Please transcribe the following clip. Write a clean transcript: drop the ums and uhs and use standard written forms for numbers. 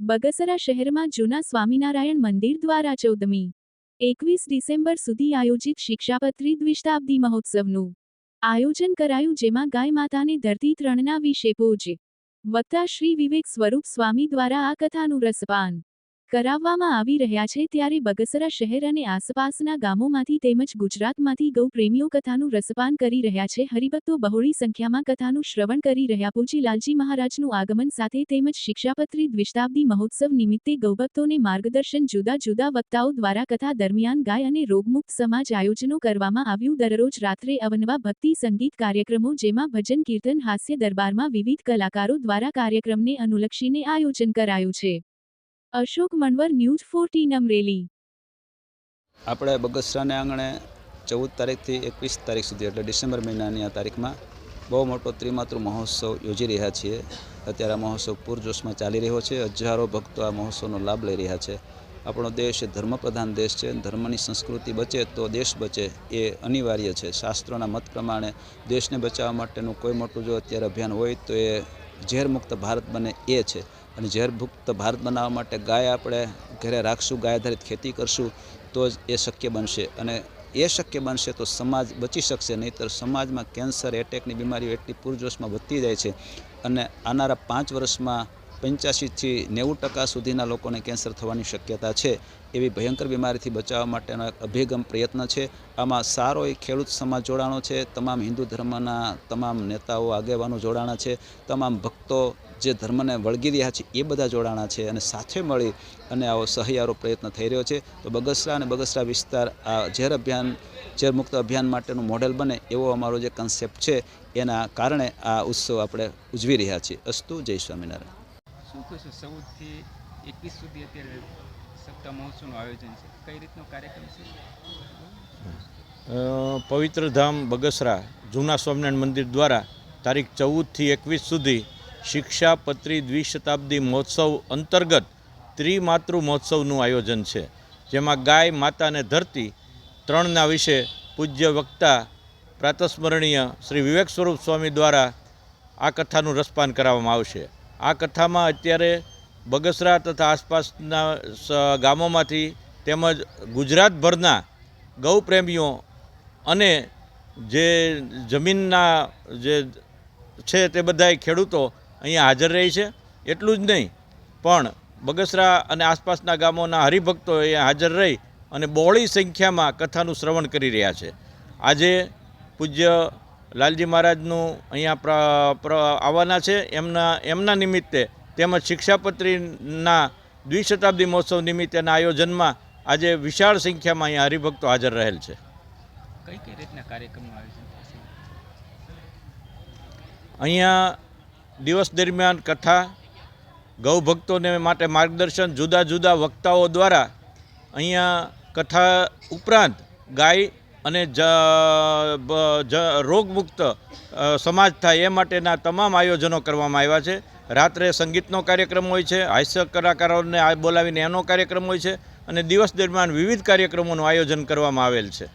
બગસરા શહેરમાં જૂના સ્વામિનારાયણ મંદિર દ્વારા 14મી 21 ડિસેમ્બર સુધી આયોજિત શિક્ષાપત્રી દ્વિશતાબ્દી મહોત્સવનું આયોજન કરાયું, જેમાં ગાય માતાને ધરતી ત્રણના વિશે પૂજ્ય વક્તા શ્રી વિવેક સ્વરૂપ સ્વામી દ્વારા આ કથાનું રસપાન કરાવવામાં આવી રહ્યા છે। ત્યારે બગસરા શહેર અને આસપાસના ગામોમાંથી તેમજ ગુજરાતમાંથી ગૌ પ્રેમીઓ કથાનું રસપાન કરી રહ્યા છે। હરિભક્તો બહોળી સંખ્યામાં કથાનું શ્રવણ કરી રહ્યા। પૂજી લાલજી મહારાજનું આગમન સાથે તેમજ શિક્ષાપત્રી દ્વિશતાબ્દી મહોત્સવ નિમિત્તે ગૌભક્તોને માર્ગદર્શન જુદા જુદા વક્તાઓ દ્વારા કથા દરમિયાન ગાય અને રોગમુક્ત સમાજ આયોજનો કરવામાં આવ્યું। દરરોજ રાત્રે અવનવા ભક્તિ સંગીત કાર્યક્રમો, જેમાં ભજન કીર્તન, હાસ્ય દરબારમાં વિવિધ કલાકારો દ્વારા કાર્યક્રમને અનુલક્ષીને આયોજન કરાયું છે। અશોક મણવર, ન્યૂઝ 14 અમરેલી। આપણે બગસરાને આંગણે 14 તારીખથી 21 તારીખ સુધી એટલે ડિસેમ્બર મહિનાની આ તારીખમાં બહુ મોટો ત્રિમાતૃ મહોત્સવ યોજી રહ્યા છીએ। અત્યારે આ મહોત્સવ પૂરજોશમાં ચાલી રહ્યો છે। હજારો ભક્તો આ મહોત્સવનો લાભ લઈ રહ્યા છે। આપણો દેશ એ ધર્મપ્રધાન દેશ છે। ધર્મની સંસ્કૃતિ બચે તો દેશ બચે એ અનિવાર્ય છે। શાસ્ત્રોના મત પ્રમાણે દેશને બચાવવા માટેનું કોઈ મોટું જો અત્યારે અભિયાન હોય તો એ ઝેરમુક્ત ભારત બને એ છે। અને ઝેરમુક્ત ભારત બનાવવા માટે ગાય આપણે ઘરે રાખશું, ગાય આધારિત ખેતી કરશું તો જ એ શક્ય બનશે। અને એ શક્ય બનશે તો સમાજ બચી શકશે, નહીંતર સમાજમાં કેન્સર, એટેકની બીમારીઓ એટલી પૂરજોશમાં વધતી જાય છે અને આવનારા 5 વર્ષમાં 85થી 90% સુધીના લોકોને કેન્સર થવાની શક્યતા છે। એવી ભયંકર બીમારીથી બચાવવા માટેનો એક અભિગમ પ્રયત્ન છે। આમાં સારો એ ખેડૂત સમાજ જોડાણો છે, તમામ હિન્દુ ધર્મના તમામ નેતાઓ આગેવાનો જોડાણા છે, તમામ ભક્તો જે ધર્મને વળગી રહ્યા છે એ બધા જોડાણા છે અને સાથે મળી અને આવો સહિયારો પ્રયત્ન થઈ રહ્યો છે। તો બગસરા અને બગસરા વિસ્તાર આ ઝેરમુક્ત અભિયાન માટેનું મોડેલ બને એવો અમારો જે કન્સેપ્ટ છે, એના કારણે આ ઉત્સવ આપણે ઉજવી રહ્યા છીએ। અસ્તુ, જય સ્વામિનારાયણ। શું કહેશો? 14થી 21 સુધી અત્યારે સપ્તાહ મહોત્સવનું આયોજન છે, કઈ રીતનો કાર્યક્રમ છે? પવિત્ર ધામ બગસરા જૂના સ્વામિનારાયણ મંદિર દ્વારા તારીખ 14થી 21 સુધી શિક્ષાપત્રી દ્વિશતાબ્દી મહોત્સવ અંતર્ગત ત્રિમાતૃ મહોત્સવનું આયોજન છે, જેમાં ગાય, માતા અને ધરતી ત્રણના વિશે પૂજ્ય વક્તા પ્રાતસ્મરણીય શ્રી વિવેક સ્વરૂપ સ્વામી દ્વારા આ કથાનું રસપાન કરાવવામાં આવશે। આ કથામાં અત્યારે બગસરા તથા આસપાસના ગામોમાંથી તેમજ ગુજરાતભરના ગૌપ્રેમીઓ અને જે જમીનના જે છે તે બધાય ખેડૂતો અહીંયા હાજર રહી છે। એટલું જ નહીં પણ બગસરા અને આસપાસના ગામોના હરિભક્તો અહીંયા હાજર રહી અને બહોળી સંખ્યામાં કથાનું શ્રવણ કરી રહ્યા છે। આજે પૂજ્ય લાલજી મહારાજનું અહીંયા આવવાના છે, એમના નિમિત્તે તેમજ શિક્ષાપત્રીના દ્વિશતાબ્દી મહોત્સવ નિમિત્તેના આયોજનમાં આજે વિશાળ સંખ્યામાં અહીંયા હરિભક્તો હાજર રહેલ છે। કઈ કઈ રીતના કાર્યક્રમનું આયોજન થશે? અહીંયા દિવસ દરમિયાન કથા, ગૌભક્તોને માટે માર્ગદર્શન, જુદા જુદા વક્તાઓ દ્વારા અહીંયા કથા ઉપરાંત ગાય અને રોગમુક્ત સમાજ થાય એ માટેના તમામ આયોજનો કરવામાં આવ્યા છે। રાત્રે સંગીતનો કાર્યક્રમ હોય છે, હાસ્ય કલાકારોને બોલાવીને એનો કાર્યક્રમ હોય છે અને દિવસ દરમિયાન વિવિધ કાર્યક્રમોનું આયોજન કરવામાં આવેલ છે।